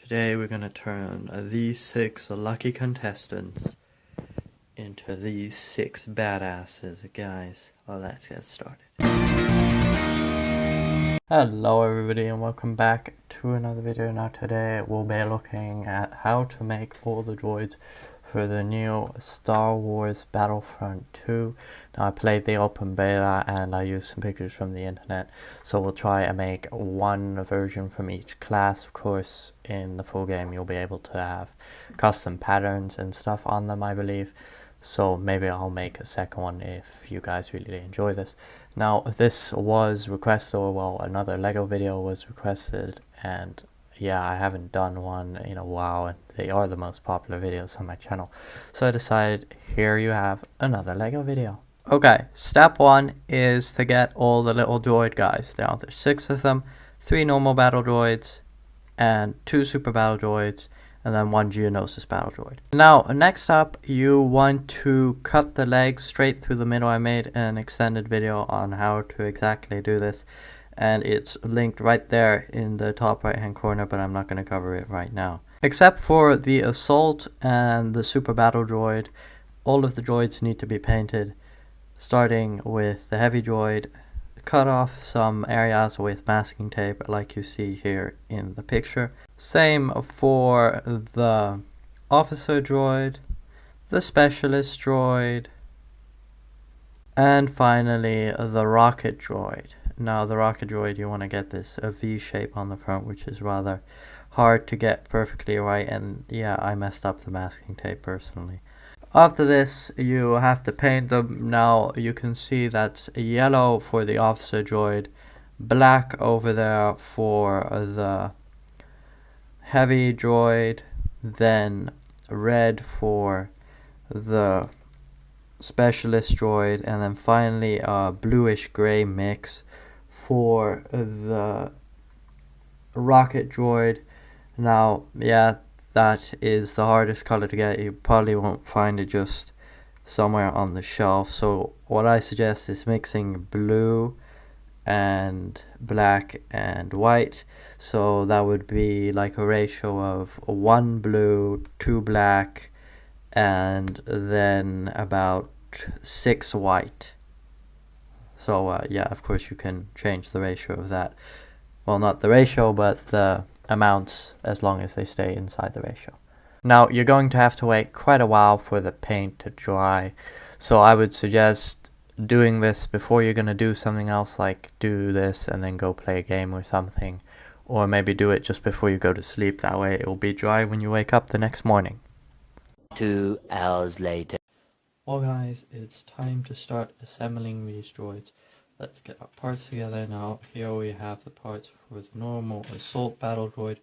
Today we're gonna turn these 6 lucky contestants into these 6 badasses, guys. Well, let's get started. Hello everybody and welcome back to another video. Now today we'll be looking at how to make all the droids for the new Star Wars Battlefront 2. Now I played the open beta and I used some pictures from the internet, so we'll try and make one version from each class. Of course, in the full game you'll be able to have custom patterns and stuff on them, I believe. So maybe I'll make a second one if you guys really enjoy this. Now this was requested, or well, another Lego video was requested, and yeah, I haven't done one in a while, and they are the most popular videos on my channel. So I decided, here you have another Lego video. Okay, step 1 is to get all the little droid guys down. There's 6 of them, 3 normal battle droids, and 2 super battle droids, and then 1 Geonosis battle droid. Now, next up, you want to cut the legs straight through the middle. I made an extended video on how to exactly do this, and it's linked right there in the top right hand corner, but I'm not going to cover it right now. Except for the Assault and the Super Battle Droid, all of the droids need to be painted, starting with the Heavy Droid. Cut off some areas with masking tape like you see here in the picture. Same for the Officer Droid, the Specialist Droid, and finally the Rocket Droid. Now the Rocket Droid, you want to get this a V shape on the front, which is rather hard to get perfectly right, and yeah, I messed up the masking tape personally. After this, you have to paint them. Now you can see that's yellow for the Officer Droid, black over there for the Heavy Droid, then red for the Specialist Droid, and then finally a bluish gray mix for the Rocket Droid. Now, yeah, that is the hardest color to get. You probably won't find it just somewhere on the shelf. So what I suggest is mixing blue and black and white. So that would be like a ratio of 1 blue, 2 black, and then about 6 white. So yeah, of course you can change the ratio of that. Well, not the ratio, but the amounts, as long as they stay inside the ratio. Now you're going to have to wait quite a while for the paint to dry, so I would suggest doing this before you're going to do something else, like do this and then go play a game or something, or maybe do it just before you go to sleep. That way it will be dry when you wake up the next morning. 2 hours later. Well guys, it's time to start assembling these droids. Let's get our parts together. Now here we have the parts for the normal Assault Battle Droid.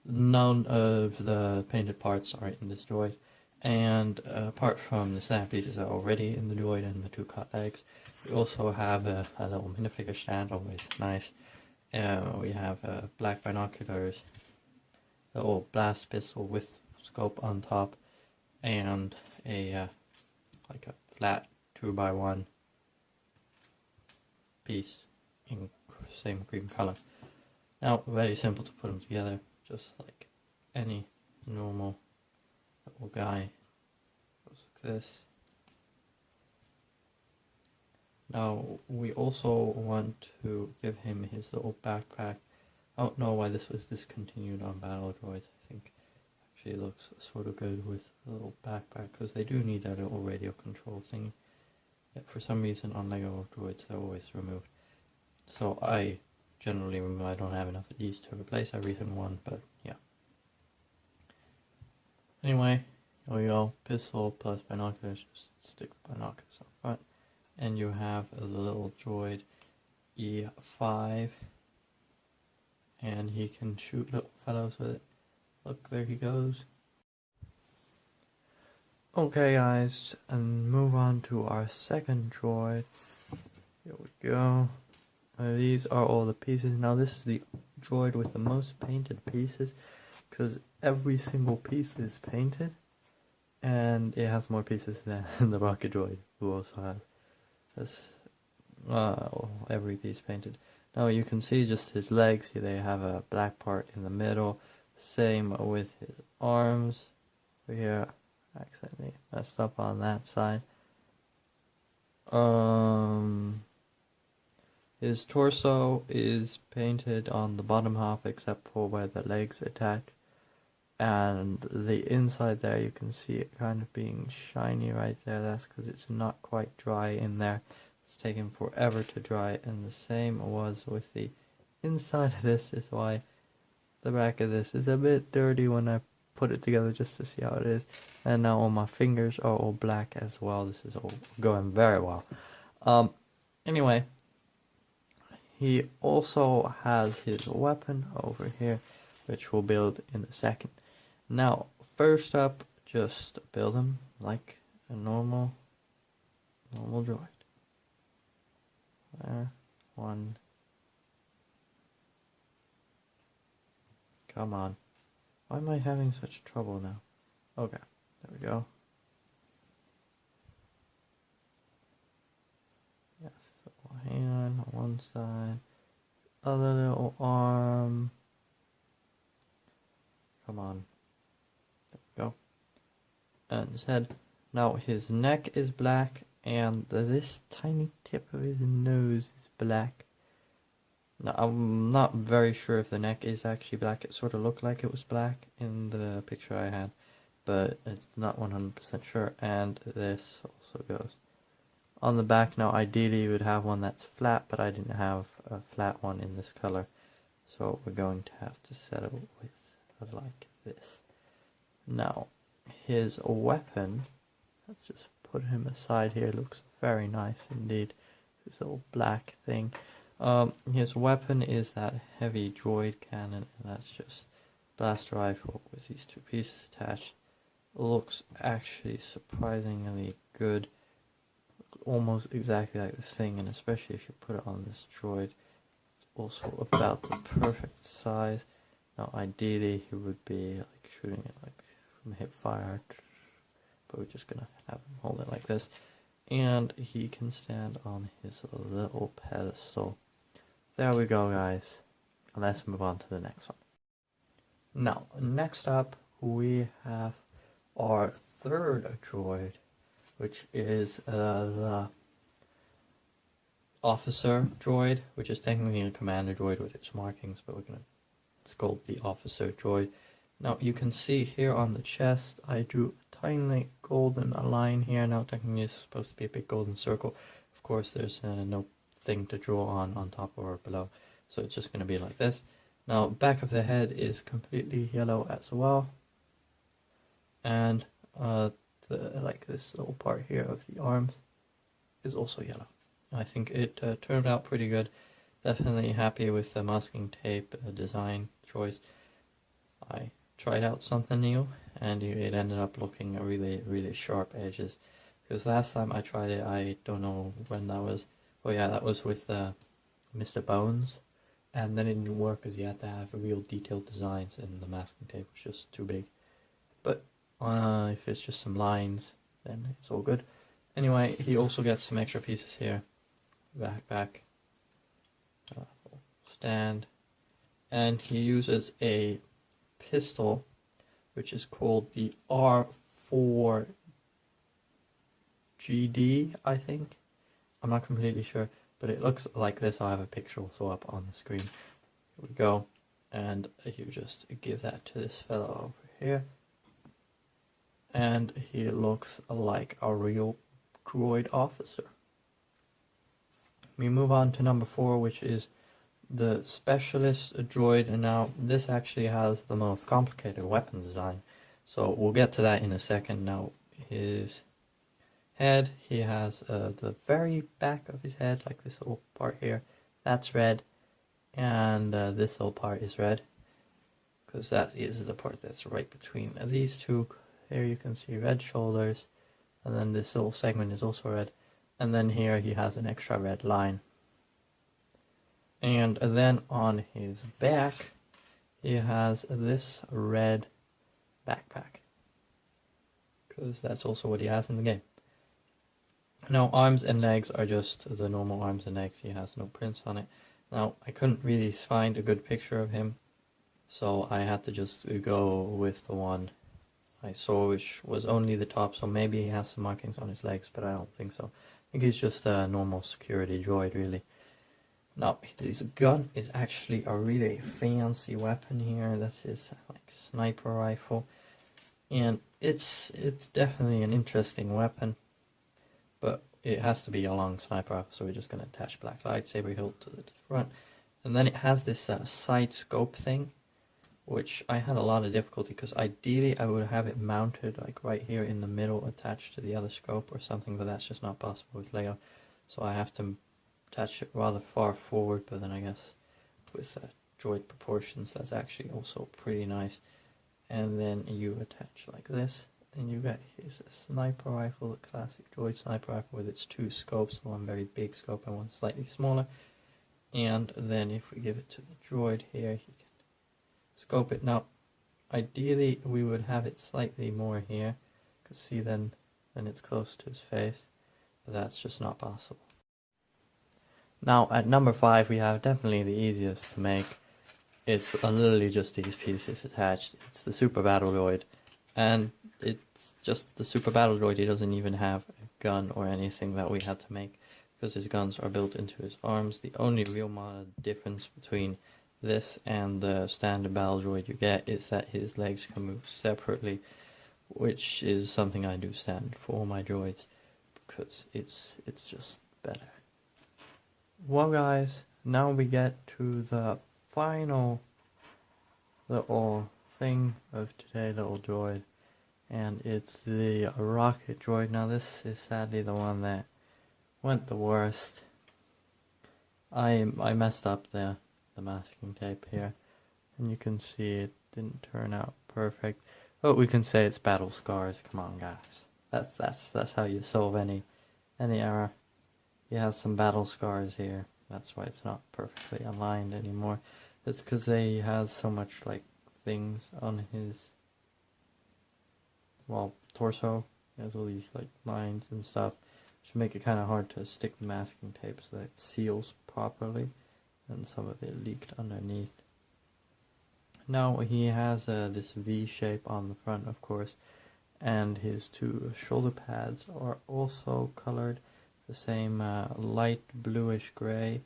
None of the painted parts are in this droid, and apart from the snap pieces are already in the droid and the 2 cut legs, we also have a little minifigure stand, always nice. We have black binoculars, the old blast pistol with scope on top, and a like a flat 2x1 piece in same cream color. Now, very simple to put them together, just like any normal little guy. Goes like this. Now, we also want to give him his little backpack. I don't know why this was discontinued on Battle Droids. I think actually it looks sort of good with a little backpack, because they do need that little radio control thing. Yet for some reason on Lego Droids they're always removed. So I generally remember I don't have enough of these to replace every single one, but yeah. Anyway, here we go. Pistol plus binoculars, just stick the binoculars up front. And you have the little droid E5, and he can shoot little fellows with it. Look, there he goes. Okay guys, and move on to our second droid. Here we go. These are all the pieces. Now this is the droid with the most painted pieces, because every single piece is painted, and it has more pieces than the Rocket Droid, who also has every piece painted. Now you can see just his legs. They have a black part in the middle Same with his arms. Here, accidentally messed up on that side. His torso is painted on the bottom half except for where the legs attach. And the inside there, you can see it kind of being shiny right there. That's because it's not quite dry in there. It's taken forever to dry. And the same was with the inside of this. Is why the back of this is a bit dirty when I put it together just to see how it is. And now all my fingers are all black as well. This is all going very well. Anyway, he also has his weapon over here, which we'll build in a second. Now, first up, just build him like a normal droid. There, one. Come on. Why am I having such trouble now? Okay, there we go. Yes, little hand on one side, other little arm. Come on. There we go. And his head. Now his neck is black, and this tiny tip of his nose is black. Now, I'm not very sure if the neck is actually black. It sort of looked like it was black in the picture I had, but it's not 100% sure. And this also goes on the back. Now, ideally, you would have one that's flat, but I didn't have a flat one in this color, so we're going to have to settle with like this. Now, his weapon, let's just put him aside here. It looks very nice indeed. This little black thing. His weapon is that heavy droid cannon, and that's just blaster rifle with these two pieces attached. Looks actually surprisingly good, almost exactly like the thing, and especially if you put it on this droid, it's also about the perfect size. Now, ideally, he would be like shooting it like from hip fire, but we're just gonna have him hold it like this, and he can stand on his little pedestal. There we go, guys. Let's move on to the next one. Now, next up, we have our third droid, which is the officer droid, which is technically a commander droid with its markings, but it's called the officer droid. Now, you can see here on the chest, I drew a tiny golden line here. Now, technically, it's supposed to be a big golden circle. Of course, there's no thing to draw on top or below, so it's just going to be like this. Now, back of the head is completely yellow as well, and like this little part here of the arms is also yellow. I think it turned out pretty good. Definitely happy with the masking tape design choice. I tried out something new, and it ended up looking really sharp edges, because last time I tried it, I don't know when that was. Oh yeah, that was with Mr. Bones, and then it didn't work because you had to have real detailed designs, and the masking tape was just too big. But if it's just some lines, then it's all good. Anyway, he also gets some extra pieces here. Backpack, stand, and he uses a pistol, which is called the R4GD, I think. I'm not completely sure, but it looks like this. I'll have a picture also up on the screen. Here we go. And you just give that to this fellow over here. And he looks like a real droid officer. We move on to number 4, which is the specialist droid. And now this actually has the most complicated weapon design, so we'll get to that in a second. Now, his head, he has the very back of his head, like this little part here, that's red, and this little part is red, because that is the part that's right between these two. Here you can see red shoulders, and then this little segment is also red, and then here he has an extra red line. And then on his back, he has this red backpack, because that's also what he has in the game. Now, arms and legs are just the normal arms and legs. He has no prints on it. Now, I couldn't really find a good picture of him, so I had to just go with the one I saw, which was only the top, so maybe he has some markings on his legs, but I don't think so. I think he's just a normal security droid, really. Now, his gun is actually a really fancy weapon here. That's his like sniper rifle, and it's definitely an interesting weapon, but it has to be a long sniper rifle, so we're just going to attach black lightsaber hilt to the front. And then it has this side scope thing, which I had a lot of difficulty because ideally I would have it mounted like right here in the middle attached to the other scope or something, but that's just not possible with Lego. So I have to attach it rather far forward, but then I guess with droid proportions that's actually also pretty nice. And then you attach like this, and you get his sniper rifle, the classic droid sniper rifle with its two scopes, one very big scope and one slightly smaller. And then if we give it to the droid here, he can scope it. Now, ideally we would have it slightly more here, because see then it's close to his face, but that's just not possible. Now at number 5 we have definitely the easiest to make. It's literally just these pieces attached. It's the Super Battle Droid, and it's just the Super Battle Droid. He doesn't even have a gun or anything that we had to make, because his guns are built into his arms. The only real difference between this and the standard Battle Droid you get is that his legs can move separately, which is something I do standard for all my droids, because it's just better. Well guys, now we get to the final little thing of today, little droid, and it's the rocket droid. Now this is sadly the one that went the worst. I messed up the masking tape here, and you can see it didn't turn out perfect, but we can say it's battle scars. Come on guys, that's how you solve any error. He has some battle scars here. That's why it's not perfectly aligned anymore. It's because he has so much like things on his, well, torso. He has all these like lines and stuff, which make it kind of hard to stick the masking tape so that it seals properly, and some of it leaked underneath. Now he has this V shape on the front, of course, and his two shoulder pads are also colored the same light bluish gray,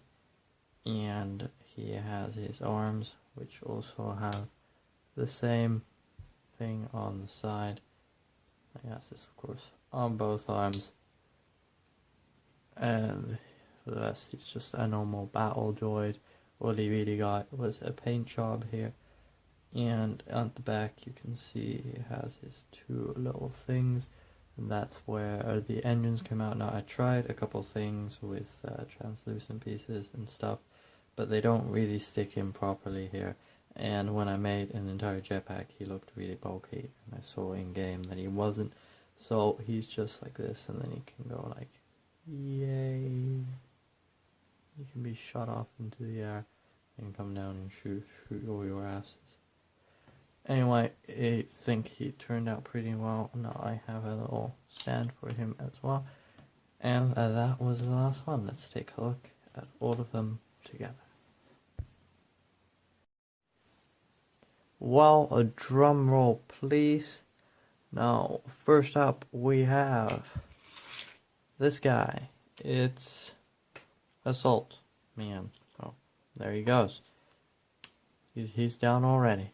and he has his arms, which also have the same thing on the side. He has this, of course, on both arms, and for the rest he's just a normal battle droid. All he really got was a paint job here, and at the back you can see he has his two little things, and that's where the engines come out. Now I tried a couple things with translucent pieces and stuff, but they don't really stick in properly here, and when I made an entire jetpack he looked really bulky, and I saw in game that he wasn't, so he's just like this, and then he can go like, yay, he can be shot off into the air and come down and shoot all your asses. Anyway, I think he turned out pretty well. Now I have a little stand for him as well. And that was the last one. Let's take a look at all of them together. Well, a drum roll please. Now, first up we have this guy. It's Assault Man. Oh, there he goes. He's down already.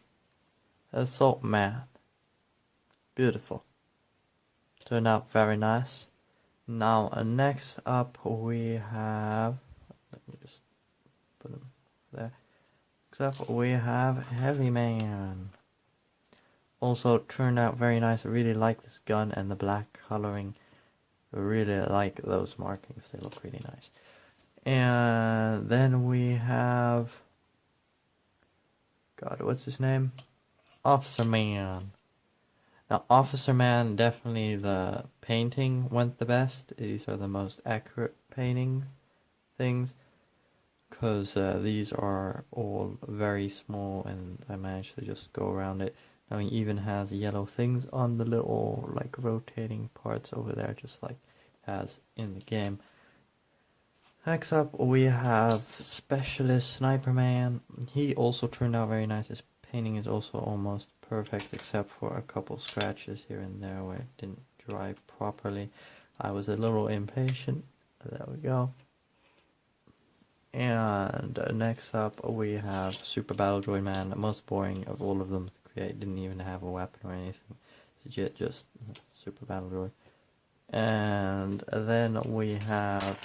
Assault Man. Beautiful. Turned out very nice. Now, next up we have, let me just put him there. Next up we have Heavy Man. Also turned out very nice. I really like this gun and the black coloring. I really like those markings. They look really nice. And then we have, God, what's his name? Officer Man. Now, Officer Man, definitely the painting went the best. These are the most accurate painting things, because these are all very small, and I managed to just go around it. Now he even has yellow things on the little like rotating parts over there, just like it has in the game. Next up we have Specialist Sniper Man. He also turned out very nice. His painting is also almost perfect except for a couple scratches here and there where it didn't dry properly. I was a little impatient. There we go. And next up we have Super Battle Droid Man, the most boring of all of them to create. Didn't even have a weapon or anything. It's just Super Battle Droid. And then we have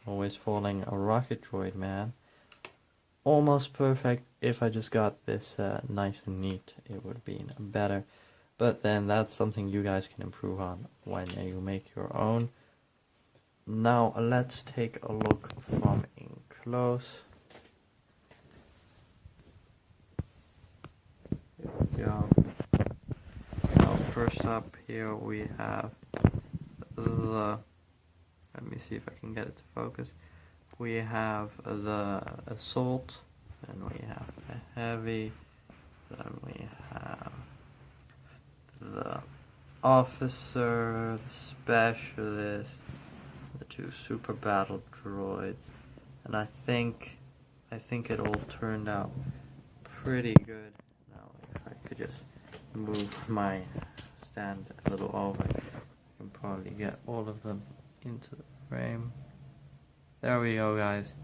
Always Falling, a Rocket Droid Man. Almost perfect. If I just got this nice and neat, it would have been better. But then that's something you guys can improve on when you make your own. Now let's take a look from in close. Here we go. Now first up here we have the, let me see if I can get it to focus. We have the Assault, then we have the Heavy, then we have the Officer, the Specialist, the 2 Super Battle Droids, and I think it all turned out pretty good. Now if I could just move my stand a little over, I can probably get all of them into the frame. There we go, guys.